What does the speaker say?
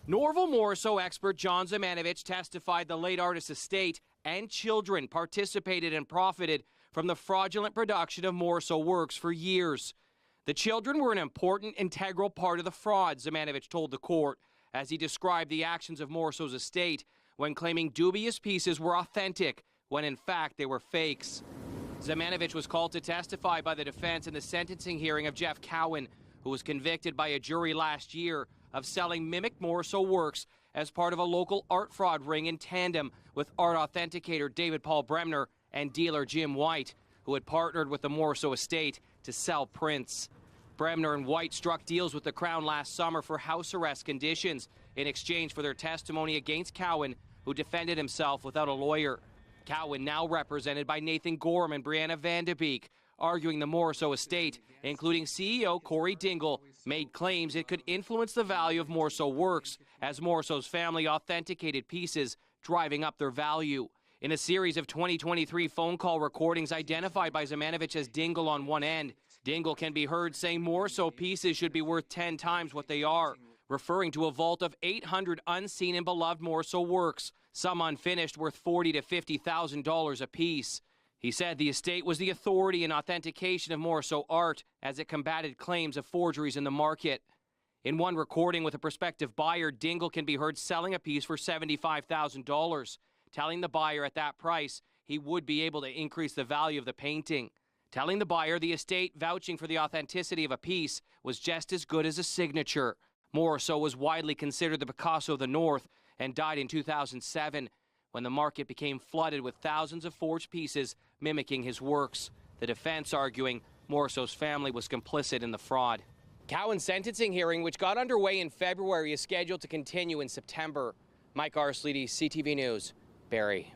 Norval Morrisseau expert John Zemanovich testified the late artist's estate and children participated and profited from the fraudulent production of Morrisseau works for years. The children were an important, integral part of the fraud, Zemanovich told the court, as he described the actions of Morrisseau's estate when claiming dubious pieces were authentic, when in fact they were fakes. Zemanovich was called to testify by the defense in the sentencing hearing of Jeff Cowan, who was convicted by a jury last year of selling mimic Morrisseau works as part of a local art fraud ring in tandem with art authenticator David Paul Bremner and dealer Jim White, who had partnered with the Morrisseau estate to sell prints. Bremner and White struck deals with the Crown last summer for house arrest conditions in exchange for their testimony against Cowan, who defended himself without a lawyer. Cowan, now represented by Nathan Gorham and Brianna Vandebeek, arguing the Morrisseau estate, including CEO Corey Dingle, made claims it could influence the value of Morrisseau works as Morrisseau's family authenticated pieces, driving up their value. In a series of 2023 phone call recordings identified by Zemanovich as Dingle on one end, Dingle can be heard saying Morrisseau pieces should be worth 10 times what they are, referring to a vault of 800 unseen and beloved Morrisseau works, some unfinished, worth $40,000 to $50,000 apiece. He said the estate was the authority in authentication of Morrisseau art as it combated claims of forgeries in the market. In one recording with a prospective buyer, Dingle can be heard selling a piece for $75,000, telling the buyer at that price he would be able to increase the value of the painting. Telling the buyer the estate vouching for the authenticity of a piece was just as good as a signature. Morrisseau was widely considered the Picasso of the North and died in 2007 when the market became flooded with thousands of forged pieces mimicking his works. The defense arguing Morrisseau's family was complicit in the fraud. Cowan's sentencing hearing, which got underway in February, is scheduled to continue in September. Mike Arsleedy, CTV News, Barrie.